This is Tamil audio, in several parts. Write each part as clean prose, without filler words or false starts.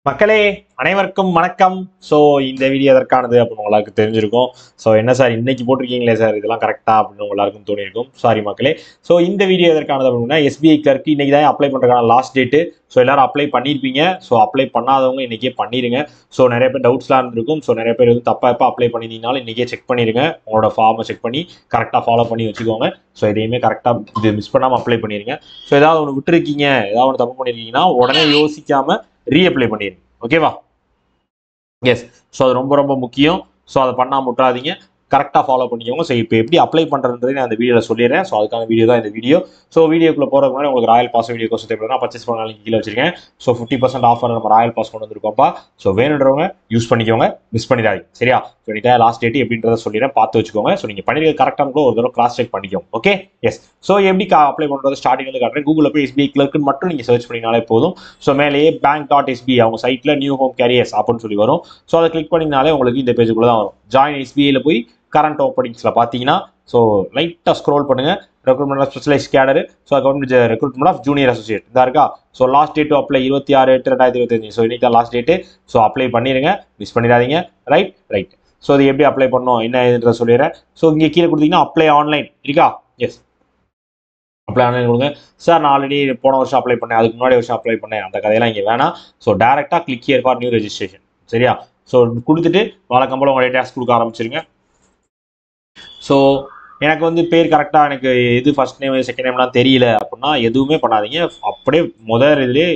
மக்களே அனைவருக்கும் வணக்கம். ஸோ இந்த வீடியோ எதற்கானது அப்படின்னு உங்களுக்கு தெரிஞ்சிருக்கும். ஸோ என்ன சார் இன்னைக்கு போட்டிருக்கீங்களே சார், இதெல்லாம் கரெக்டா அப்படின்னு எல்லாருக்கும் தோணியிருக்கும். சாரி மக்களே. ஸோ இந்த வீடியோ எதற்கானது அப்படின்னா, எஸ்பிஐ கிளர்க்கு இன்னைக்கு தான் அப்ளை பண்ணுறதுக்கான லாஸ்ட் டேட்டு. ஸோ எல்லாரும் அப்ளை பண்ணியிருப்பீங்க. ஸோ அப்ளை பண்ணாதவங்க இன்னைக்கே பண்ணிடுங்க. ஸோ நிறைய பேர் டவுட்ஸ்லாம் இருந்திருக்கும். ஸோ நிறைய பேர் வந்து தப்பா அப்ளை பண்ணியிருந்தீங்கனாலும் இன்னைக்கே செக் பண்ணிடுங்க. உங்களோட ஃபார்மை செக் பண்ணி கரெக்டாக ஃபாலோ பண்ணி வச்சுக்கோங்க. ஸோ இதையுமே கரெக்டாக இது மிஸ் பண்ணாமல் அப்ளை பண்ணிடுங்க. ஸோ ஏதாவது ஒன்று விட்டுருக்கீங்க, ஏதாவது ஒன்று தப்பு பண்ணியிருக்கீங்கன்னா உடனே யோசிக்காம ரீஅப்ளை பண்ணிடுங்க. ஓகேவா? எஸ். ஸோ அது ரொம்ப ரொம்ப முக்கியம். ஸோ அதை பண்ணாம விட்றாதீங்க. கரெக்டாக ஃபாலோ பண்ணிக்கோங்க. ஸோ இப்போ எப்படி அப்ளை பண்ணுறதுன்றதை நான் அந்த வீடியோவில் சொல்லிடுறேன். ஸோ அதுக்கான வீடியோ தான் இந்த வீடியோ. ஸோ வீடியோக்குள்ள போகிறதுக்கு முன்னாடி உங்களுக்கு ராயல் பாஸ் வீடியோ கோர்ஸ் தேவைப்படுதுன்னா பர்ச்சேஸ் பண்ண லிங்க் கீழே வச்சிருக்கேன். ஸோ 50% ஆஃபர் நம்ம ராயல் பாஸ் கொண்டு வந்திருக்கோம்ப்பா. ஸோ வேணுன்றவங்க யூஸ் பண்ணிக்கோங்க, மிஸ் பண்ணிடாதீங்க. சரியா? ஸோ இன்னைக்கு லாஸ்ட் டேட் எப்படின்றத சொல்லிடுறேன், பார்த்து வச்சுக்கோங்க. ஸோ நீங்கள் பண்ணிருக்க கரெக்டாக கூட ஒரு தடவை கிராஸ் செக் பண்ணிக்கோங்க. ஓகே? எஸ். ஸோ எப்படி அப்ளை பண்ணுறது ஸ்டார்டிங் வந்து காட்டுறேன். கூகுளில் போய் எஸ்பிஐ கிளர்க்குன்னு மட்டும் நீங்கள் சர்ச் பண்ணினாலே போதும். ஸோ மேலேயே bank.sbi அவங்க சைட்டில் நியூ ஹோம் கேரியர்ஸ் அப்படின்னு சொல்லி வரும். ஸோ அதை கிளிக் பண்ணிங்கனாலே உங்களுக்கு இந்த பேஜுக்குள்ள தான் வரும். ஜாயின் எஸ்பிஐயில் போய் கரண்ட் ஓப்பனிங்ஸில் பார்த்தீங்கன்னா, ஸோ லைட்டாக ஸ்க்ரோல் பண்ணுங்க. Recruitment of specialist cadre. So government recruitment of junior associate இதா இருக்கா. So last date to apply 26/8/2025. So இன்னைக்கு தான் லாஸ்ட் டேட்டு. ஸோ அப்ளை பண்ணிடுங்க, மிஸ் பண்ணிடாதீங்க. ரைட். ஸோ இது எப்படி அப்ளை பண்ணணும் என்ன இதுன்ற சொல்லிடுறேன். ஸோ இங்கே கீழே கொடுத்தீங்கன்னா அப்ளை ஆன்லைன் இருக்கா. எஸ். அப்ளை ஆன்லைன் கொடுங்க. சார் நான் ஆல்ரெடி போன வருஷம் அப்ளை பண்ணேன், அதுக்கு முன்னாடி வருஷம் அப்ளை பண்ணேன், அந்த கதையெல்லாம் இங்கே வேணாம். ஸோ டேரெக்டாக click here for new registration. சரியா? ஸோ கொடுத்துட்டு வழக்கம் போல உங்களுடைய டேஸ்க் கொடுக்க ஆரம்பிச்சிருங்க. ஸோ எனக்கு வந்து பேர் கரெக்டாக எனக்கு எது ஃபர்ஸ்ட் நேம் செகண்ட் நேம்லாம் தெரியல அப்படின்னா எதுவுமே பண்ணாதீங்க. அப்படியே முதல் இதுலேயே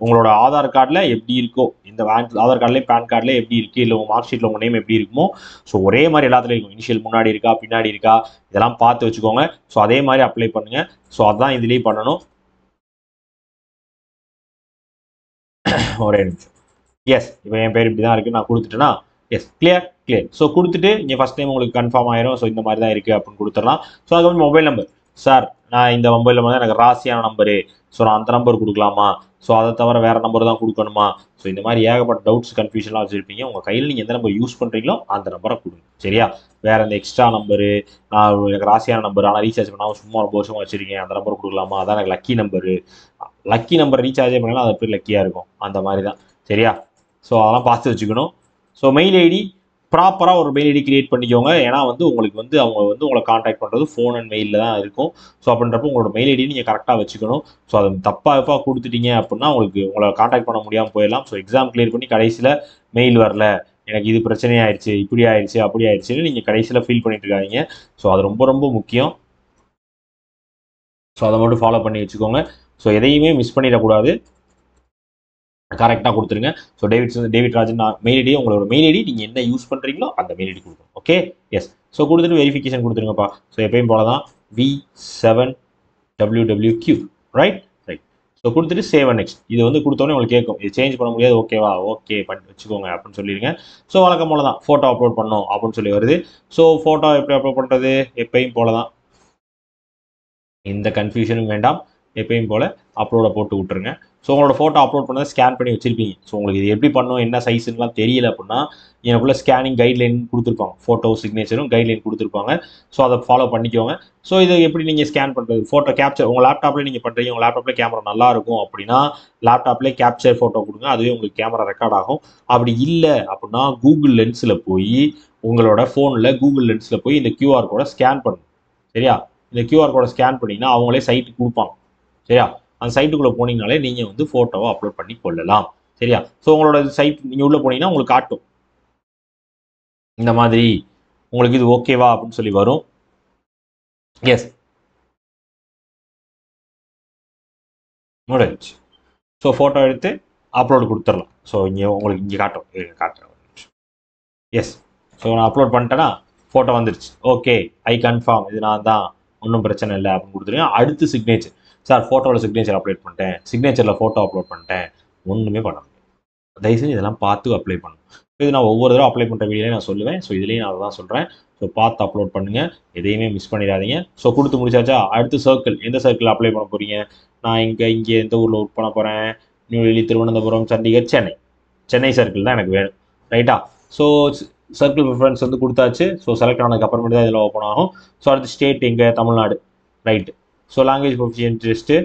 உங்களோட ஆதார் கார்டில் எப்படி இருக்கோ, இந்த ஆதார் கார்டுலேயே பேன் கார்டில் எப்படி இருக்குது, இல்லை உங்கள் மார்க் ஷீட்டில் உங்கள் நேம் எப்படி இருக்குமோ, ஸோ ஒரே மாதிரி எல்லாத்துலேயும் இருக்கும். இனிஷியல் முன்னாடி இருக்கா பின்னாடி இருக்கா இதெல்லாம் பார்த்து வச்சுக்கோங்க. ஸோ அதே மாதிரி அப்ளை பண்ணுங்க. ஸோ அதான் இதுலேயே பண்ணணும். ஒரே நிமிஷம். எஸ். இப்போ என் பேர் இப்படி தான் இருக்குது, நான் கொடுத்துட்டேன்னா எஸ் கிளியர். ஸோ கொடுத்துட்டு இங்கே ஃபஸ்ட் டைம் உங்களுக்கு கன்ஃபார்ம் ஆயிரும். ஸோ இந்த மாதிரி தான் இருக்குது அப்படின்னு கொடுத்துடலாம். ஸோ அதுக்கப்புறம் மொபைல் நம்பர். சார் நான் இந்த மொபைல் நம்பர் தான் எனக்கு ராசியான நம்பரு. ஸோ நான் அந்த நம்பர் கொடுக்கலாமா, ஸோ அதை தவிர வேறு நம்பர் தான் கொடுக்கணுமா, ஸோ இந்த மாதிரி ஏகப்பட்ட டவுட்ஸ் கன்ஃபியூஷன்லாம் வச்சுருப்பீங்க. உங்கள் கையில் நீங்கள் எந்த நம்பர் யூஸ் பண்ணுறீங்களோ அந்த நம்பரை கொடுங்க. சரியா? வேறு இந்த எக்ஸ்ட்ரா நம்பரு, நான் எனக்கு ராசியான நம்பர் ஆனால் ரீசார்ஜ் பண்ணாமல் சும்மா ரொம்ப வருஷமாக வச்சுருக்கேன் அந்த நம்பர் கொடுக்கலாமா, அதான் எனக்கு லக்கி நம்பரு. லக்கி நம்பர் ரீசார்ஜே பண்ணலாம், அது எப்படி லக்கியாக இருக்கும் அந்த மாதிரி தான். சரியா? ஸோ அதெல்லாம் பார்த்து வச்சுக்கணும். ஸோ மெயில் ஐடி ப்ராப்பராக ஒரு மெயில் ஐடி கிரியேட் பண்ணிக்கோங்க. ஏன்னா வந்து உங்களுக்கு வந்து அவங்க வந்து உங்களை காண்டாக்ட் பண்ணுறது ஃபோன் அண்ட் மெயிலில் தான் இருக்கும். ஸோ அப்படின்றப்போ உங்களோட மெயில் ஐடி நீங்கள் கரெக்டாக வச்சுக்கணும். ஸோ அதை தப்பாக கொடுத்துட்டீங்க அப்படின்னா உங்களை காண்டாக்ட் பண்ண முடியாமல் போயிடலாம். ஸோ எக்ஸாம் கிளியர் பண்ணி கடைசியில் மெயில் வரல, எனக்கு இது பிரச்சனையாயிருச்சு, இப்படி ஆயிடுச்சு அப்படி ஆயிடுச்சுன்னு நீங்கள் கடைசியில் ஃபீல் பண்ணிட்டு இருக்காதீங்க. ஸோ அது ரொம்ப ரொம்ப முக்கியம். ஸோ அதை மட்டும் ஃபாலோ பண்ணி வச்சுக்கோங்க. ஸோ எதையுமே மிஸ் பண்ணிடக்கூடாது, கரெக்டாக கொடுத்துருங்க. So David Rajan mail ID, உங்களோட மெயில் ஐடி நீங்கள் என்ன யூஸ் பண்ணுறீங்களோ அந்த மெயில் ஐடி கொடுக்கணும். ஓகே? எஸ். ஸோ கொடுத்துட்டு வெரிஃபிகேஷன் கொடுத்துருங்கப்பா. ஸோ எப்பயும் போல தான் V7WWQ. ரைட். ஸோ கொடுத்துட்டு சேவ் அண்ட் நெக்ஸ்ட் இது வந்து கொடுத்தோன்னே உங்களுக்கு கேட்கும், இது சேஞ்ச் பண்ண முடியாது, ஓகேவா, ஓகே பண்ணி வச்சுக்கோங்க அப்படின்னு சொல்லிடுங்க. ஸோ வழக்கம் போல தான் ஃபோட்டோ அப்லோட் பண்ணணும் அப்படின்னு சொல்லி வருது. ஸோ ஃபோட்டோ எப்படி அப்லோட் பண்ணுறது, எப்பயும் போல தான், எந்த கன்ஃபியூஷனும் வேண்டாம். எப்பயும் போல் அப்லோடை போட்டு விட்டுருங்க. ஸோ உங்களோட ஃபோட்டோ அப்லோட் பண்ணதை ஸ்கேன் பண்ணி வச்சுருப்பீங்க. ஸோ உங்களுக்கு இது எப்படி பண்ணணும் என்ன சைஸுலாம் தெரியல அப்படின்னா எனக்குள்ள ஸ்கேனிங் கைட்லைன் கொடுத்துருப்பாங்க, ஃபோட்டோ சிக்னேச்சரும் கைட்லைன் கொடுத்துருப்பாங்க. ஸோ அதை ஃபாலோ பண்ணிக்கோங்க. ஸோ இதை எப்படி நீங்கள் ஸ்கேன் பண்ணுறது, ஃபோட்டோ கேப்சர் உங்கள் லேப்டாப்லேயே நீங்கள் பண்ணுறீங்க, உங்கள் லேப்டாப்லேயே கேமரா நல்லா இருக்கும் அப்படின்னா லேப்டாப்லேயே கேப்சர் ஃபோட்டோ கொடுங்க, அதுவே உங்களுக்கு கேமரா ரெக்கார்ட் ஆகும். அப்படி இல்லை அப்படின்னா கூகுள் லென்ஸில் போய் உங்களோட ஃபோனில் கூகுள் லென்ஸில் போய் இந்த கியூஆர் கோடை ஸ்கேன் பண்ணுங்க. சரியா? இந்த கியூஆர் கோடை ஸ்கேன் பண்ணிங்கன்னா அவங்களே சைட்டுக்கு கொடுப்பாங்க. சரியா? அந்த சைட்டுக்குள்ளே போனீங்கனாலே நீங்கள் வந்து ஃபோட்டோவை அப்லோட் பண்ணி கொள்ளலாம். சரியா? ஸோ உங்களோட சைட் நீங்கள் உள்ளே போனீங்கன்னா உங்களுக்கு காட்டும் இந்த மாதிரி, உங்களுக்கு இது ஓகேவா அப்படின்னு சொல்லி வரும். எஸ். முடிஞ்சு. ஸோ ஃபோட்டோ எடுத்து அப்லோடு கொடுத்துடலாம். ஸோ இங்கே உங்களுக்கு இங்கே காட்டுறேன். எஸ். ஸோ நான் அப்லோட் பண்ணிட்டேன்னா ஃபோட்டோ வந்துருச்சு. ஓகே, ஐ கன்ஃபார்ம் இது நான் தான், ஒன்றும் பிரச்சனை இல்லை அப்படின்னு கொடுத்துருங்க. அடுத்து சிக்னேச்சர். சார் ஃபோட்டோவில் சிக்னேச்சர் அப்லோட் பண்ணிட்டேன், சிக்னேச்சரில் ஃபோட்டோ அப்லோட் பண்ணிட்டேன், ஒன்றுமே பண்ண முடியாது. தயவுசெய்து இதெல்லாம் பார்த்து அப்ளை பண்ணணும். இது நான் ஒவ்வொரு தடவை அப்ளை பண்ணுற வீடியோலையும் நான் சொல்லுவேன். ஸோ இதுலேயும் நான் தான் சொல்கிறேன். ஸோ பார்த்து அப்லோட் பண்ணுங்கள், எதையுமே மிஸ் பண்ணிடாதீங்க. ஸோ கொடுத்து முடிச்சாச்சா? அடுத்து சர்க்கிள், எந்த சர்க்கிள் அப்ளை பண்ண போகிறீங்க? நான் இங்கே எந்த ஊரில் ஒர்க் பண்ண போகிறேன், நியூடெல்லி, திருவனந்தபுரம், சண்டிகர், சென்னை சர்க்கிள் தான் எனக்கு வேணும். ரைட்டா? ஸோ சர்க்கிள் ப்ரிஃபரன்ஸ் வந்து கொடுத்தாச்சு. ஸோ செலக்ட் ஆனதுக்கு அப்புறமேட்டு தான் இதில் ஓப்பன் ஆகும். ஸோ அடுத்து ஸ்டேட் எங்கே, Tamil Nadu. Right. So language proficient test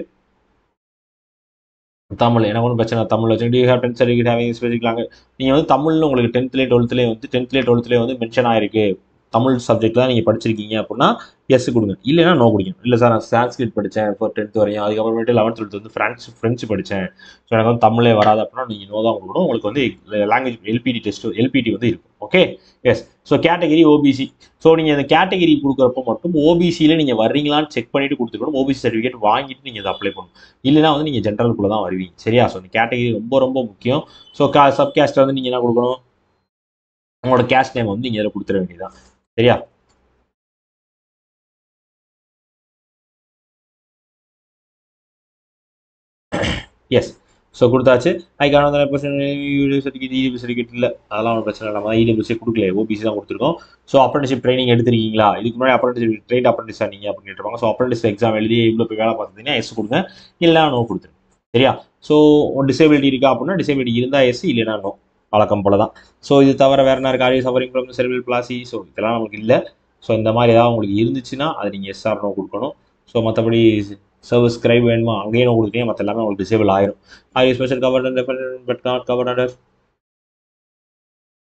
Tamil எனக்கு ஒன்றும் பிரச்சனை தமிழ் வச்சு டி have 10th certificate having specific language நீங்கள் வந்து தமிழ்னு உங்களுக்கு 10th 12th வந்து 10th 12th வந்து மென்ஷன் ஆயிருக்கு தமிழ் சப்ஜெக்ட் தான் நீங்கள் படிச்சிருக்கீங்க அப்படின்னா எஸ் கொடுங்க, இல்லைன்னா நோ கொடுங்க. இல்லை சார் நான் சான்ஸ்கிரிட் படித்தேன் இப்போ 10th வரையும், அதுக்கப்புறமேட்டு 11th 12th வந்து ஃப்ரெஞ்சு படித்தேன், ஸோ எனக்கு வந்து தமிழே வராது அப்படின்னா நீங்கள் நோ தான் கொடுக்கணும். உங்களுக்கு வந்து லாங்குவேஜ் எல்பிடி டெஸ்ட் எல்பிடி வந்து இருக்கும். Okay yes. So category OBC. So நீங்கள் இந்த கேட்டகிரி கொடுக்குறப்ப மட்டும் ஓபிசியில் நீங்கள் வர்றீங்களான்னு செக் பண்ணிட்டு கொடுத்துக்கணும். ஓபிசி சர்டிஃபிகேட் வாங்கிட்டு நீங்கள் அதை அப்ளை பண்ணணும், இல்லைனா வந்து நீங்கள் ஜென்ரலுக்குள்ளே தான் வருவீங்க. சரியா? ஸோ இந்த கேட்டகிரி ரொம்ப ரொம்ப முக்கியம். ஸோ சப் கேஸ்ட் வந்து நீங்கள் என்ன கொடுக்கணும், உங்களோட கேஸ்ட் நேம் வந்து நீங்கள் இதில் கொடுத்துட வேண்டியதான். சரியா? எஸ். ஸோ கொடுத்தாச்சு. அதுக்கான சர்டிஃபிகேட் இல்லை, அதெல்லாம் ஒரு பிரச்சனை இல்லை. நம்ம இடபிள்யூசி கொடுக்கல, ஓபிசி தான் கொடுத்துருக்கோம். ஸோ அப்ரண்டிஸ்ஷிப் ட்ரைனிங் எடுத்திருக்கீங்களா, இதுக்கு முன்னாடி அப்ரண்டிஸ்ஷிப் ட்ரெயின் அப்ரண்டிஸாக நீங்கள் அப்படின்னு கேட்டுருப்பாங்க. ஸோ அப்ரண்டிஸ் எக்ஸாம் எழுதி இவ்வளோ போய் வேலை பார்த்துட்டீங்கன்னா எஸ் கொடுங்க, இல்லைனா நோ கொடுத்துருங்க. சரியா? ஸோ டிசேபிலிட்டி இருக்கா அப்படின்னா டிசேபிலிட்டி இருந்தால் எஸ், இல்லைனா நோ, வழக்கம் போல தான். ஸோ இது தவிர வேறு என்ன இருக்குது, audio suffering from cerebral palsy, so இதெல்லாம் நமக்கு இல்லை. ஸோ இந்த மாதிரி ஏதாவது உங்களுக்கு இருந்துச்சுன்னா அது நீங்கள் எஸ்ஆர் நோ கொடுக்கணும். ஸோ மற்றபடி சர்வீஸ் ஸ்கிரைப் வேணுமா அங்கேயும் நோ கொடுத்தீங்க, மற்ற எல்லாமே உங்களுக்கு டிசேபிள் ஆயிரும். Are special covert and but not covert under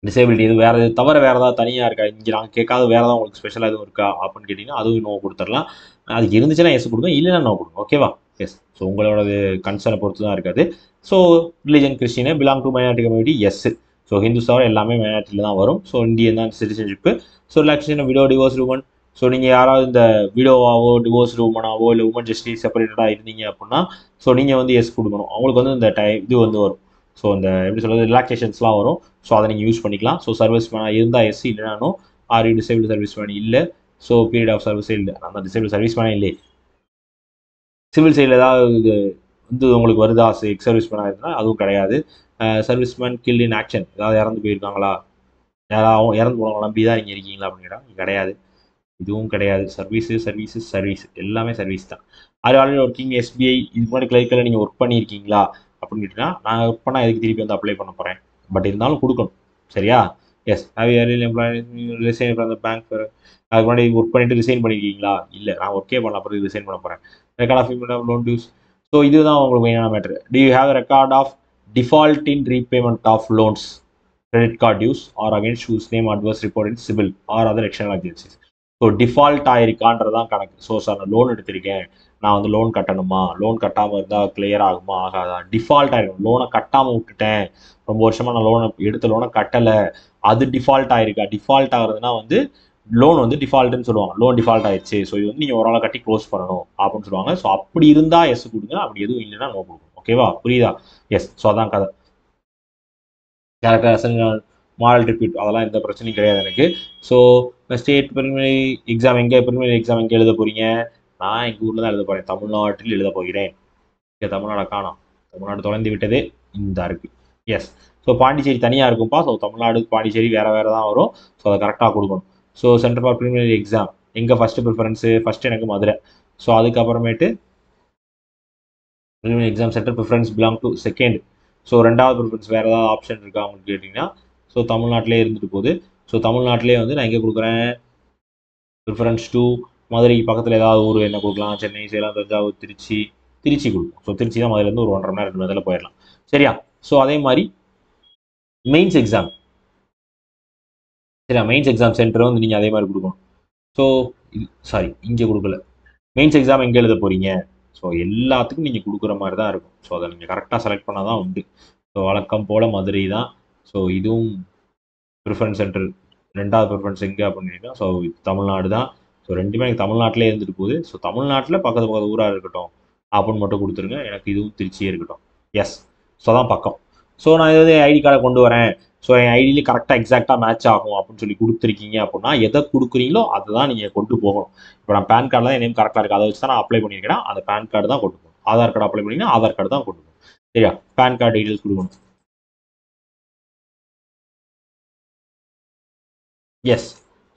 disability. இது வேறு தவிர வேறு ஏதாவது தனியாக இருக்கா, இங்கே நாங்கள் கேட்காத வேறு ஏதாவது உங்களுக்கு ஸ்பெஷலாக எதுவும் இருக்கா அப்படின்னு கேட்டிங்கன்னா அதுவும் நோ கொடுத்துடலாம். அதுக்கு இருந்துச்சுன்னா எஸ் கொடுங்க, இல்லைன்னா நோ கொடுங்க. ஓகேவா? எஸ். ஸோ உங்களோட கன்சர்னை பொறுத்து தான் இருக்காது. ஸோ ரிலிஜன் கிறிஸ்டினே belong to minority communities. So Hindus தவிர எல்லாமே மைனாரிட்டியில் தான் வரும். ஸோ இந்தியன் தான் citizenship. So relaxation widow divorce woman. So நீங்கள் யாராவது இந்த விடோவாவோ டிவோர்ஸ் உமனாவோ இல்லை உமன் ஜஸ்டிஸ் செப்பரேட்டடாக இருந்தீங்க அப்படின்னா ஸோ நீங்கள் வந்து எஸ் கொடுக்கணும். அவங்களுக்கு வந்து இந்த இது வந்து வரும். ஸோ இந்த எப்படி சொல்கிறது ரிலாக்ஸேஷன்ஸ்லாம் வரும். ஸோ அதை நீங்கள் யூஸ் பண்ணிக்கலாம். ஸோ சர்வீஸ் மேனாக இருந்தால் எஸ், இல்லைனாலும் are you disable service man இல்லை. ஸோ பீரியட் ஆஃப் சர்வீஸே இல்லை, அந்த டிசேபிள் சர்வீஸ் மேனே இல்லை. சிவில் சைடில் ஏதாவது இது வந்து உங்களுக்கு வருதா, எக்ஸ் சர்வீஸ் மேனாக இருந்தால் அதுவும் கிடையாது. Service man killed in action, ஏதாவது இறந்து போயிருக்காங்களா, யாராவது இறந்து போனவங்க நம்பி தான் நீங்கள் இருக்கீங்களா அப்படின்னா கிடையாது, இதுவும் கிடையாது. சர்வீஸ் எல்லாமே சர்வீஸ் தான். அது ஆல்ரெடி ஒர்க்கிங் எஸ்பிஐ இது மாதிரி கிளர்க்கில் நீங்கள் ஒர்க் பண்ணியிருக்கீங்களா அப்படின்னு கேட்டிங்கன்னா நான் ஒர்க் பண்ணால் எதுக்கு திருப்பி வந்து அப்ளை பண்ண போகிறேன், பட் இருந்தாலும் கொடுக்கணும். சரியா? Yes. Have you employ resign from the bank. அதுக்கு முன்னாடி ஒர்க் பண்ணிட்டு ரிசைன் பண்ணியிருக்கீங்களா, இல்லை நான் ஒர்க்கே பண்ண அப்புறம் ரிசைன் பண்ண போகிறேன். Record of payment of loan dues. So இதுதான் உங்களுக்கு மெயினான matter. Do you have record of default in repayment of loans, credit card use or against whose name adverse report in civil or other external agencies. So default ஆயிருக்கான்றதான் கணக்கு. ஸோ சார் நான் லோன் எடுத்திருக்கேன், நான் வந்து லோன் கட்டணுமா, லோன் கட்டாமல் இருந்தால் கிளியர் ஆகுமா ஆகாதா, டிஃபால்ட் ஆயிருக்கும். லோனை கட்டாமல் விட்டுட்டேன், ரொம்ப வருஷமாக நான் லோனை எடுத்த லோனை கட்டலை, அது டிஃபால்ட் ஆயிருக்கா. டிஃபால்ட் ஆகுறதுனா வந்து லோன் வந்து டிஃபால்ட்டுன்னு சொல்லுவாங்க, லோன் டிஃபால்ட் ஆயிடுச்சு, ஸோ இது வந்து நீங்கள் ஒரு ஆளை கட்டி க்ளோஸ் பண்ணணும் அப்படின்னு சொல்லுவாங்க. ஸோ அப்படி இருந்தால் எஸ் கொடுங்க, அப்படி எதுவும் இல்லைன்னா நோ கொடுங்க. ஓகேவா? புரியுதா? எஸ். ஸோ அதான் கதை. கேரக்டர் மாரல் ரிப்பீட் அதெல்லாம் எந்த பிரச்சனையும் கிடையாது எனக்கு. ஸோ ஸ்டேட் ப்ரிலிமினரி எக்ஸாம் எங்கே எழுத போகிறீங்க, நான் எங்கள் ஊரில் தான் எழுத போகிறேன், தமிழ்நாட்டில் எழுத போகிறேன். இங்கே தமிழ்நாடு காணோம், தமிழ்நாடு தொலைந்து விட்டது, இந்த இருக்குது. எஸ். ஸோ பாண்டிச்சேரி தனியாக இருக்கும்ப்பா. ஸோ தமிழ்நாடு பாண்டிச்சேரி வேறு தான் வரும். ஸோ அதை கரெக்டாக கொடுக்கணும். So centre for preliminary exam எங்கே ஃபஸ்ட்டு ப்ரிஃபரன்ஸு, ஃபஸ்ட்டு எனக்கு மதுரை. ஸோ அதுக்கப்புறமேட்டு preliminary exam centre preference belong to second. So ரெண்டாவது ப்ரிஃபரன்ஸ் வேறு ஏதாவது ஆப்ஷன் இருக்கா அப்படின்னு கேட்டிங்கன்னா ஸோ தமிழ்நாட்டிலே இருந்துட்டு போகுது. ஸோ தமிழ்நாட்டிலே வந்து நான் எங்கே கொடுக்குறேன், ப்ரிஃபரன்ஸ் டூ மதுரைக்கு பக்கத்தில் ஏதாவது ஊர் என்ன கொடுக்கலாம், சென்னை, சேலம், தஞ்சாவூர், திருச்சி கொடுக்கும். ஸோ திருச்சி தான் மதுரையிலேருந்து ஒரு 1.5 மணி நேரம் 2 மணி நேரத்தில் போயிடலாம். சரியா? ஸோ அதே மாதிரி மெயின்ஸ் எக்ஸாம், சரியா, மெயின்ஸ் எக்ஸாம் சென்டர் வந்து நீங்கள் அதே மாதிரி கொடுக்கணும். ஸோ இங்கே கொடுக்கல. மெயின்ஸ் எக்ஸாம் எங்கே எழுத போகிறீங்க, ஸோ எல்லாத்துக்கும் நீங்கள் கொடுக்குற மாதிரி தான் இருக்கும். ஸோ அதை நீங்கள் கரெக்டாக செலக்ட் பண்ணால் தான் உண்டு. ஸோ வழக்கம் போல் மதுரை தான். ஸோ இதுவும் ப்ரிஃபரன்ஸ் சென்டர் ரெண்டாவது ப்ரிஃபரன்ஸ் எங்கே அப்படின்னா ஸோ தமிழ்நாடு தான். ஸோ ரெண்டுமே எனக்கு தமிழ்நாட்டிலே இருந்துட்டு போகுது. ஸோ தமிழ்நாட்டில் பக்கத்து ஊராக இருக்கட்டும் அப்படின்னு மட்டும் கொடுத்துருங்க. எனக்கு இதுவும் திருச்சியே இருக்கட்டும். எஸ். ஸோ தான் பக்கம். ஸோ நான் இது ஐடி கார்டை கொண்டு வரேன், ஸோ என் ஐடியிலே கரெக்டாக எக்ஸாக்டாக மேட்ச் ஆகும் அப்படின்னு சொல்லி கொடுத்துருக்கீங்க அப்படின்னா எதை கொடுக்குறீங்களோ அதை தான் நீங்கள் கொண்டு போகணும். இப்போ நான் பேன் கார்டில் தான் என் நேம் கரெக்டாக இருக்குது, அதை வச்சு தான் நான் அப்ளை பண்ணியிருக்கேன், அந்த பேன் கார்டு தான் கொண்டு போகணும். ஆதார் கார்டு அப்ளை பண்ணிங்கன்னா ஆதார் கார்டு தான் கொண்டு போகணும். சரியா? பேன் கார்டு டீட்டெயில்ஸ் கொடுக்கணும். எஸ்.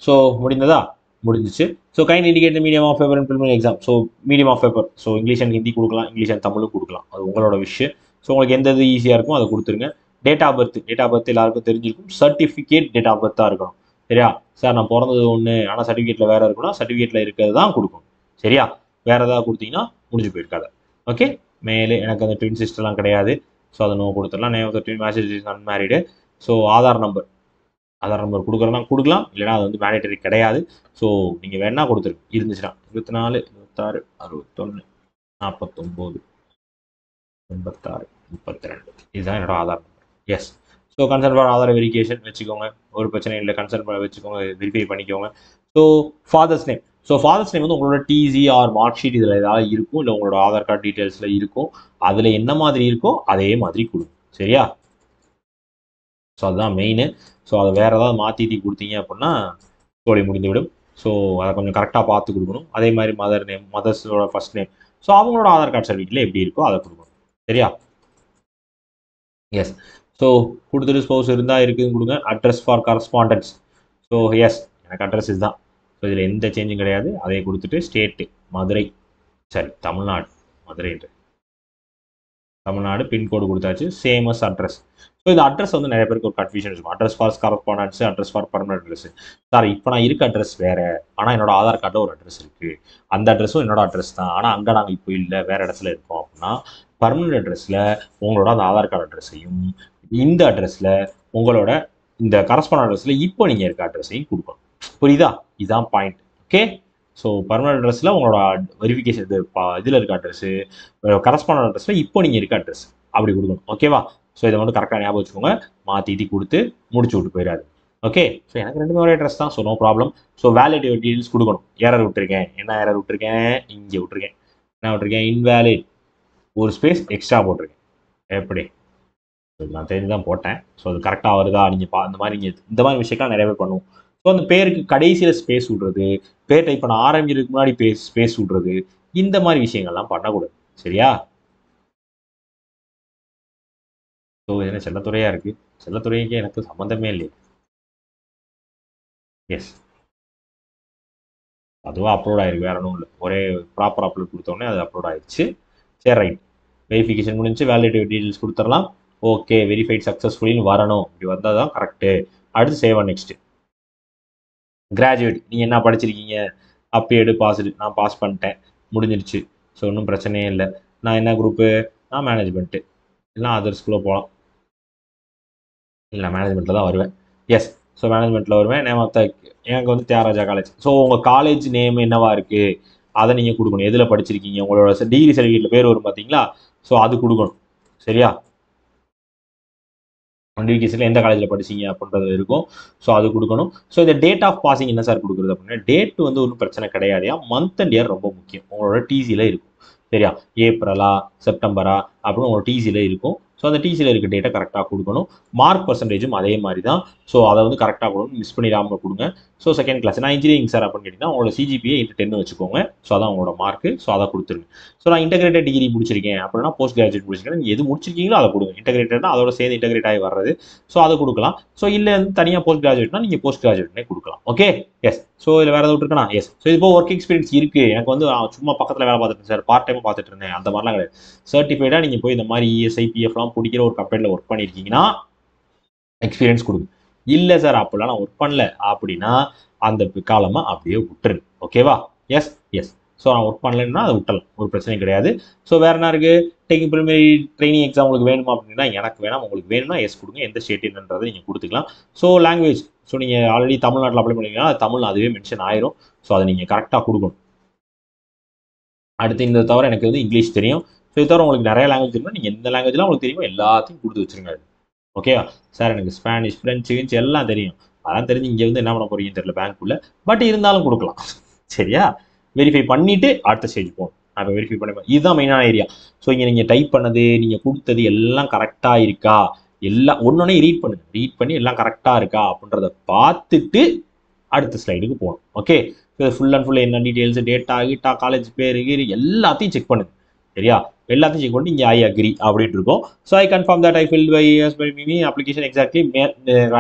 ஸோ முடிந்ததா? முடிஞ்சிச்சு. So kind indicate medium of paper and preliminary exam. So medium of paper, so English and Hindi கொடுக்கலாம், இங்கிலீஷ் அண்ட் தமிழும் கொடுக்கலாம், அது உங்களோட விஷயம். ஸோ உங்களுக்கு எந்த இது ஈஸியாக இருக்கும் அதை கொடுத்துருங்க. டேட் ஆஃப் பர்த் எல்லாருக்கும் தெரிஞ்சிருக்கும். சர்டிஃபிகேட் டேட் ஆஃப் பர்த்தாக இருக்கணும். சரியா? சார் நான் பிறந்தது ஒன்று ஆனால் சர்டிஃபிகேட்டில் வேறு இருக்குன்னா சர்டிஃபிகேட்டில் இருக்கிறது தான் கொடுக்கணும். சரியா? வேறு ஏதாவது கொடுத்தீங்கன்னா முடிஞ்சு போயிருக்காது. ஓகே, மேலே எனக்கு அந்த ட்வின் சிஸ்டர்லாம் கிடையாது. ஸோ அதை நோ கொடுத்துடலாம். Name of the twin message is unmarried. So Aadhaar number கொடுக்குறதுனா கொடுக்கலாம், இல்லைனா அது வந்து மேண்டேட்டரி கிடையாது. ஸோ நீங்கள் வேணா கொடுத்துருக்கு இருந்துச்சுன்னா 24 26 61 49 86 32 இதுதான் என்னோட Aadhaar number. Yes. So concern for Aadhaar verification வச்சுக்கோங்க, ஒரு பிரச்சனை இல்லை. கன்சர்ன் வச்சுக்கோங்க, வெரிஃபை பண்ணிக்கோங்க. So father's name. So father's name வந்து உங்களோட டிசி ஆர் மார்க் ஷீட் இதில் ஏதாவது இருக்கும், இல்லை உங்களோட ஆதார் கார்டு டீட்டெயில்ஸில் இருக்கும். அதில் என்ன மாதிரி இருக்கோ அதே மாதிரி கொடுங்க. சரியா? ஸோ அதுதான் மெயின். ஸோ அதை வேறு ஏதாவது மாற்றி கொடுத்தீங்க அப்படின்னா தோழி முடிந்துவிடும். ஸோ அதை கொஞ்சம் கரெக்டாக பார்த்து கொடுக்கணும். அதே மாதிரி மதர் நேம், மதர்ஸோட ஃபர்ஸ்ட் நேம், ஸோ அவங்களோட ஆதார் கார்டு சர்டிஃபிகேட்டில் எப்படி இருக்கோ அதை கொடுக்கணும். சரியா? எஸ். ஸோ கொடுத்துட்டு ஸ்பௌஸ் இருந்தால் இருக்குதுன்னு கொடுங்க. Address for correspondence. So yes, எனக்கு அட்ரஸ் இதுதான். ஸோ இதில் எந்த சேஞ்சும் கிடையாது. அதை கொடுத்துட்டு ஸ்டேட்டு மதுரை, சரி தமிழ்நாடு, மதுரைன்ற தமிழ்நாடு பின்கோடு கொடுத்தாச்சு. Same as address. ஸோ இந்த அட்ரஸ் வந்து நிறைய பேருக்கு ஒரு கன்ஃபியூஷன் இருக்கும். Address for correspondence, address for permanent address. Sir இப்போ நான் இருக்க அட்ரஸ் வேறு, ஆனால் என்னோட ஆதார் கார்டில் ஒரு அட்ரஸ் இருக்குது. அந்த அட்ரஸும் என்னோட அட்ரஸ் தான், ஆனால் அங்கே நாங்கள் இப்போ இல்லை, வேறு இடத்துல இருக்கோம் அப்படின்னா பர்மனன்ட் அட்ரஸில் உங்களோட அந்த ஆதார் கார்டு அட்ரஸையும், இந்த அட்ரஸில் உங்களோட இந்த கரஸ்பாண்ட் அட்ரஸில் இப்போ நீங்கள் இருக்க அட்ரஸையும் கொடுக்கணும். புரியுதா? இதுதான் பாயிண்ட். ஓகே. ஸோ பர்மனன்ட் அட்ரஸில் உங்களோட வெரிஃபிகேஷன் இதில் இருக்க அட்ரஸு, கரஸ்பாண்ட் அட்ரஸில் இப்போ நீங்கள் இருக்க அட்ரஸ் அப்படி கொடுக்கணும். ஓகேவா? ஸோ இதை வந்து கரெக்டாக ஞாபகம் வச்சுக்கோங்க. மாற்றி கொடுத்து முடிச்சு விட்டு போயிடாது. ஓகே. ஸோ எனக்கு ரெண்டுமே ஒரே அட்ரஸ் தான். So no problem. So valid details கொடுக்கணும். எரர் விட்டுருக்கேன். என்ன எரர் விட்டுருக்கேன்? இங்கே விட்டுருக்கேன். என்ன விட்டுருக்கேன்? இன்வேலிட், ஒரு ஸ்பேஸ் எக்ஸ்ட்ரா போட்டிருக்கேன். எப்படி? நான் தெரிஞ்சு தான் போட்டேன். ஸோ அது கரெக்டாக வருதா நீங்கள் இந்த மாதிரி விஷயம்லாம் நிறைய பேர் பண்ணுவோம். ஸோ அந்த பேருக்கு கடைசியில் ஸ்பேஸ் விட்றது, பேர் டைப் பண்ண ஆரம்பிக்கிறதுக்கு முன்னாடி ஸ்பேஸ் விட்றது, இந்த மாதிரி விஷயங்கள்லாம் பண்ணக்கூடாது. சரியா? ஸோ என்ன செல்லத்துறையா இருக்குது, செல்லத்துறைக்கு எனக்கு சம்மந்தமே இல்லையே. எஸ், அதுவும் அப்லோட் ஆயிருக்கு, வேற ஒன்றும் இல்லை. ஒரே ப்ராப்பர் அப்லோட் கொடுத்தோடனே அது அப்லோட் ஆயிடுச்சு. சரி, ரைட். வெரிஃபிகேஷன் முடிஞ்சு வேலிடேட்டிவ் டீட்டெயில்ஸ் கொடுத்துடலாம். ஓகே, வெரிஃபைட் சக்ஸஸ்ஃபுல்லின்னு வரணும். இப்படி வந்தால் தான் கரெக்டு. அடுத்து சேவ் நெக்ஸ்ட்டு. கிராஜுவேட், நீங்கள் என்ன படிச்சிருக்கீங்க? அப்பேடு பாஸ்டு, நான் பாஸ் பண்ணிட்டேன், முடிஞ்சிருச்சு. ஸோ ஒன்றும் பிரச்சனையே இல்லை. நான் என்ன குரூப்பு? நான் மேனேஜ்மெண்ட்டு, இல்லை அதர்ஸ்குள்ளே போகலாம். இல்லை மேனேஜ்மெண்ட்டில் தான் வருவேன். எஸ். ஸோ மேனேஜ்மெண்ட்டில் வருவேன். நேம் ஆஃப் த, எனக்கு வந்து தியாகராஜா காலேஜ். ஸோ உங்கள் காலேஜ் நேம் என்னவா இருக்குது அதை நீங்கள் கொடுக்கணும். எதில் படிச்சிருக்கீங்க, உங்களோட டிகிரி சர்டிஃபிகேட்டில் பேர் வரும் பார்த்தீங்களா? ஸோ அது கொடுக்கணும். சரியா? டிகிரிஸில் எந்த காலேஜில் படிச்சிங்க அப்படின்றது இருக்கும். ஸோ அது கொடுக்கணும். ஸோ இந்த டேட் ஆஃப் பாசிங் என்ன சார் கொடுக்குறது அப்படின்னா, டேட் வந்து ஒன்றும் பிரச்சனை கிடையாதுயா. மந்த் அண்ட் இயர் ரொம்ப முக்கியம். உங்களோட டிசியில் இருக்கும். சரியா? ஏப்ரலா செப்டம்பரா அப்படின்னு உங்களோட டிசியில் இருக்கும். ஸோ அந்த டிசியில் இருக்க டேட்டை கரெக்டாக கொடுக்கணும். மார்க் பர்சன்டேஜும் அதே மாதிரி தான். ஸோ அதை வந்து கரெக்டாக கொடுக்கணும், மிஸ் பண்ணிடாமல் கொடுங்க. ஸோ செகண்ட் கிளாஸ், நான் இன்ஜினியரிங் சார் அப்படின்னு கேட்டிங்கன்னா உங்களோட சிஜிபிஏ இன்ட்டு 10 வச்சுக்கோங்க. ஸோ அதான் உங்களோட மார்க்கு. ஸோ அதை கொடுத்துருங்க. ஸோ நான் இன்டெகிரேட்டட் டிகிரி முடிச்சிருக்கேன் அப்படின்னா போஸ்ட் கிராஜுவேட் முடிச்சிருக்கேன், நீங்கள் எது முடிச்சிருக்கீங்களோ அதை கொடுங்க. இன்டெகிரேட்டட்னா அதோட சேர்ந்து இன்டெகிரேட் ஆகி வர்றது. ஸோ அதை கொடுக்கலாம். ஸோ இல்லை வந்து தனியாக போஸ்ட் கிராஜுவேட்னா நீங்கள் போஸ்ட் கிராஜுவேட்னே கொடுக்கலாம். ஓகே. எஸ். ஸோ இதில் வேறு எதாவது இருக்கா? எஸ். ஸோ இப்போ ஒர்க் எக்ஸ்பீரியன்ஸ் இருக்குது எனக்கு வந்து, சும்மா பக்கத்தில் வேலை பார்த்துட்டு சார், பார்ட் டைமாக பார்த்துட்டு இருந்தேன், அந்த மாதிரிலாம் கிடையாது. சர்டிஃபைடாக நீங்கள் போய் இந்த மாதிரி இஎஸ்ஐ பிஎஃப்லாம் பிடிக்கிற ஒரு கம்பெனியில் ஒர்க் பண்ணியிருக்கீங்கன்னா எக்ஸ்பீரியன்ஸ் கொடுங்க. இல்லை சார் அப்படிலாம் நான் ஒர்க் பண்ணல அப்படின்னா அந்த காலமாக அப்படியே விட்டுருங்க. ஓகேவா? எஸ். எஸ். ஸோ நான் ஒர்க் பண்ணலன்னா அதை விட்டலாம், ஒரு பிரச்சனையும் கிடையாது. ஸோ வேறு என்ன இருக்குது? டெக்னிக் ப்ரிலிமினரி ட்ரைனிங் எக்ஸாம் உங்களுக்கு வேணுமா அப்படின்னா எனக்கு வேணாம், உங்களுக்கு வேணும்னா எஸ் கொடுங்க. எந்த ஸ்டேட் என்னன்றதை நீங்கள் கொடுத்துக்கலாம். ஸோ லாங்குவேஜ், ஸோ நீங்கள் ஆல்ரெடி தமிழ்நாட்டில் அப்ளை பண்ணிங்கன்னா தமிழ் அதுவே மென்ஷன் ஆயிரும். ஸோ அதை நீங்கள் கரெக்டாக கொடுக்கணும். அடுத்து இந்த தவிர எனக்கு வந்து இங்கிலீஷ் தெரியும். ஸோ இது தவிர உங்களுக்கு நிறைய லாங்குவேஜ் தெரியுமா, நீங்கள் எந்த லாங்குவேஜ்லாம் உங்களுக்கு தெரியுமோ எல்லாத்தையும் கொடுத்து வச்சுருங்க. ஓகேவா? சார் எனக்கு ஸ்பானிஷ், ஃப்ரெஞ்சு எல்லாம் தெரியும். அதெல்லாம் தெரிஞ்சு இங்கே வந்து என்ன பண்ண போறீங்கன்னு தெரியல பேங்க்குள்ள, பட் இருந்தாலும் கொடுக்கலாம். சரியா? வெரிஃபை பண்ணிவிட்டு அடுத்த ஸ்டேஜ் போகணும். நான் இப்போ வெரிஃபை பண்ணி, இதுதான் மெயினான ஏரியா. ஸோ இங்கே நீங்கள் டைப் பண்ணது, நீங்கள் கொடுத்தது எல்லாம் கரெக்டாக இருக்கா, எல்லாம் ஒன்றொன்னே ரீட் பண்ணுங்கள். ரீட் பண்ணி எல்லாம் கரெக்டாக இருக்கா அப்படின்றத பார்த்துட்டு அடுத்த ஸ்லைடுக்கு போகணும். Okay. So full and full என்ன டீட்டெயில்ஸ், டேட்டா கீட்டா, காலேஜ் பேர் எல்லாத்தையும் செக் பண்ணுங்க. சரியா? எல்லாத்தையும் செக் பண்ணி இங்கே ஐ அக்ரி அப்படின்ட்டு இருக்கும். So I confirm that I fill by S by me application exactly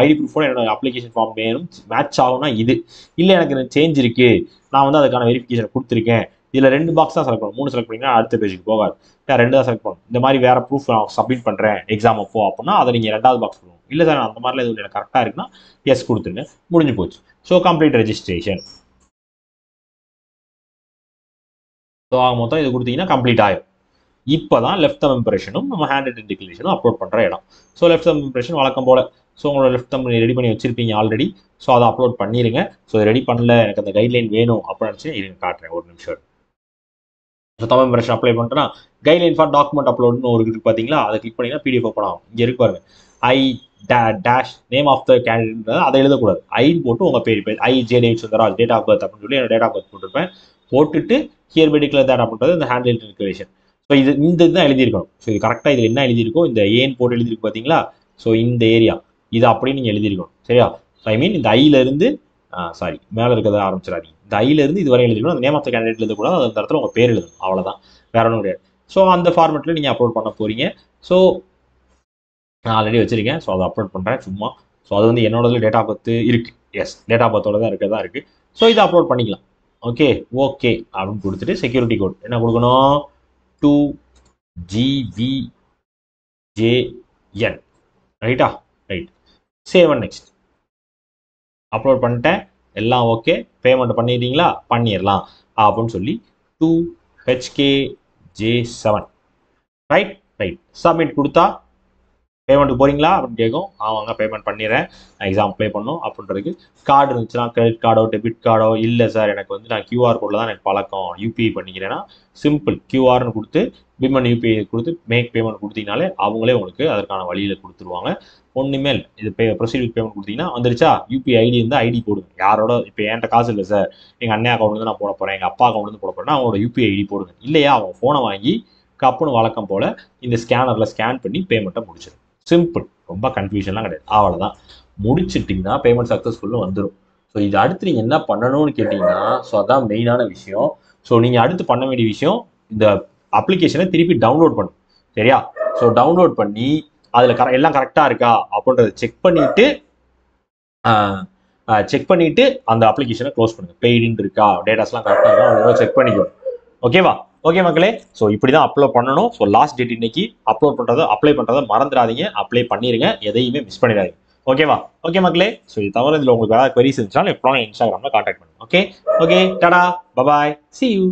ID ப்ரூஃபோட என்னோட அப்ளிகேஷன் ஃபார்ம் வேணும், மேட்ச் ஆகும்னா இது. இல்லை எனக்கு சேஞ்ச் இருக்கு, நான் வந்து அதுக்கான வெரிஃபிகேஷன் கொடுத்துருக்கேன், இதில் 2 பாக்ஸ் தான் செலக்ட் பண்ணணும், 3 செலக்ட் பண்ணிங்கன்னா அடுத்த பேஜுக்கு போகாது. 2 தான் செலக்ட் பண்ணணும். இந்த மாதிரி வேற ப்ரூஃப் நான் சப்மிட் பண்ணுறேன் எக்ஸாம் அப்போ அப்படின்னா அதை நீங்கள் 2வது பாக்ஸ் கொடுக்கணும். இல்லை சார் அந்த மாதிரிலாம் எதுவும் எனக்கு கரெக்டாக இருக்குன்னா எஸ் கொடுத்துருங்க, முடிஞ்சு போச்சு. So complete registration. ஸோ மொத்தம் இது கொடுத்தீங்கன்னா கம்ப்ளீட் ஆகும். இப்போ தான் லெஃப்ட் தம் இம்ப்ரெஷனும் நம்ம ஹேண்ட் ரிட்டன் டிக்ளரேஷனும் அப்லோட் பண்ணுற இடம். ஸோ லெஃப்ட் தம் இம்ப்ரெஷன் வழக்கம் போல் ஸோ உங்களோட லெஃப்ட் தம் ரெடி பண்ணி வச்சிருப்பீங்க ஆல்ரெடி. ஸோ அதை அப்லோட் பண்ணிடுங்க. ஸோ ரெடி பண்ணல, எனக்கு அந்த கைட்லைன் வேணும் அப்படின்னு நினச்சி இருங்க காட்டுறேன் ஒரு நிமிஷம். ஸோ தம் இம்ப்ரெஷன் அப்ளை பண்ணுறேன்னா கைட்லைன் ஃபார் டாக்குமெண்ட் அப்லோட்னு ஒரு இருக்குது பார்த்தீங்களா, அதை கிளிக் பண்ணிங்கன்னா பிடிஎஃப் ஓப்பன் ஆகும். இங்கே இருக்கு பாருங்க, I dash name of the candidate, அதை எழுதக்கூடாது, ஐன்னு போட்டு உங்கள் பேர் I J date Sundaraj date of birth அப்படின்னு சொல்லி என்னோட டேட் ஆஃப் பர்த் போட்டிருப்பேன். போட்டுட்டு ஹியர் பை டிக்ளேர் தட் அப்படின்றது இந்த ஹேண்ட் ரிட்டன் டிக்ளரேஷன். ஸோ இந்த இதுதான் எழுதியிருக்கணும். ஸோ இது கரெக்டாக இதில் என்ன எழுதியிருக்கோ, இந்த ஏன் போட்டு எழுதிருக்கு பார்த்தீங்களா, ஸோ இந்த ஏரியா இது அப்படியே நீங்கள் எழுதியிருக்கணும். சரியா? ஸோ ஐ மீன் இந்த ஐயிலேருந்து சாரி மேலே இருக்கிறத ஆரம்பிச்சிடாதீங்க, இந்த ஐயிலேருந்து இது வரை எழுதிக்கணும். அந்த நேம் ஆஃப் த கேண்டிடேட் எழுதக்கூடாது, அந்த இடத்துல உங்கள் பேர் எழுதணும், அவ்வளோதான், வேற ஒன்றும் கிடையாது. ஸோ அந்த ஃபார்மெட்டில் நீங்கள் அப்லோட் பண்ண போகிறீங்க. ஸோ நான் ஆல்ரெடி வச்சிருக்கேன். ஸோ அதை அப்லோட் பண்ணுறேன் சும்மா. ஸோ அது வந்து என்னோட டேட் ஆஃப் பர்த் இருக்குது. எஸ், டேட் ஆஃப் பர்த்தோட தான் இருக்குது. ஸோ இதை அப்லோட் பண்ணிக்கலாம். ஓகே அப்படின்னு கொடுத்துட்டு செக்யூரிட்டி கோட் என்ன கொடுக்கணும், 2GVJN. ரைட்டா? Right. Save and next. Upload பண்ணிட்டேன், எல்லாம் ஓகே. பேமெண்ட் பண்ணிடுறீங்களா? பண்ணிடலாம் அப்படின்னு சொல்லி 2HKJ7. ரைட். சப்மிட் கொடுத்தா பேமெண்ட்டுக்கு போகிறீங்களா அப்படின்னு கேட்கும். ஆமாங்க பேமெண்ட் பண்ணிடுறேன், நான் எக்ஸாம் அப்ளை பண்ணும் அப்படின்றதுக்கு. கார்டு இருந்துச்சுன்னா கிரெடிட் கார்டோ டெபிட் கார்டோ, இல்லை சார் எனக்கு வந்து நான் QR கோடில் தான் எனக்கு பழக்கம், யூபிஐ பண்ணிக்கிறேன்னா சிம்பிள் QRன்னு கொடுத்து பிமன் யூபிஐ கொடுத்து மேக் பேமெண்ட் கொடுத்தீங்கனாலே அவங்களே உங்களுக்கு அதற்கான வழியில் கொடுத்துருவாங்க. ஒன்றுமே இல்லை, இது ப்ரொசீட் வித் பேமெண்ட் கொடுத்தீங்கன்னா வந்துருச்சா. யூபிஐ ஐடி இருந்தால் ஐடி போடுங்க. யாரோட இப்போ என்கிட்ட காசு இல்லை சார், எங்கள் அண்ணன் அக்கௌண்ட்லேருந்து நான் போட போகிறேன், எங்கள் அப்பா அக்கௌண்ட்லேருந்து போட போகிறேன்னா அவங்களோட யூபிஐ ஐடி போடுங்க. இல்லையா அவங்க ஃபோனை வாங்கி கப்புன்னு வழக்கம் போல் இந்த ஸ்கேனரில் ஸ்கேன் பண்ணி பேமெண்ட்டை முடிச்சிடும். சிம்பிள், ரொம்ப கன்ஃபியூஷன்லாம் கிடையாது. அவ்வளோதான், முடிச்சிட்டிங்கன்னா பேமெண்ட் சக்ஸஸ்ஃபுல்னு வந்துடும். ஸோ இது அடுத்து நீங்கள் என்ன பண்ணணும்னு கேட்டிங்கன்னா, ஸோ அதான் மெயினான விஷயம். ஸோ நீங்கள் அடுத்து பண்ண வேண்டிய விஷயம், இந்த அப்ளிகேஷனை திருப்பி டவுன்லோட் பண்ணணும். சரியா? ஸோ டவுன்லோட் பண்ணி அதில் எல்லாம் கரெக்டாக இருக்கா அப்படின்றத செக் பண்ணிவிட்டு அந்த அப்ளிகேஷனை க்ளோஸ் பண்ணுங்கள். பெய்டுன்னு இருக்கா, டேட்டாஸ்லாம் கரெக்டாக இருக்கா அதெல்லாம் செக் பண்ணிக்கணும். ஓகேவா? ஓகே மக்களே, ஸோ இப்படி தான் அப்லோட் பண்ணணும். ஸோ லாஸ்ட் டேட் இன்னைக்கு. அப்ளை பண்ணுறதை மறந்துடாதீங்க, அப்ளை பண்ணிடுங்க, எதையுமே மிஸ் பண்ணிடாதீங்க. ஓகேவா? ஓகே மக்களே, ஸோ இது தவிர இதில் உங்களுக்கு ஏதாவது queries இருந்துச்சுன்னா எப்போ இன்ஸ்டாகிராமில் கான்டாக்ட் பண்ணுங்க. Okay Tata bye bye, see you.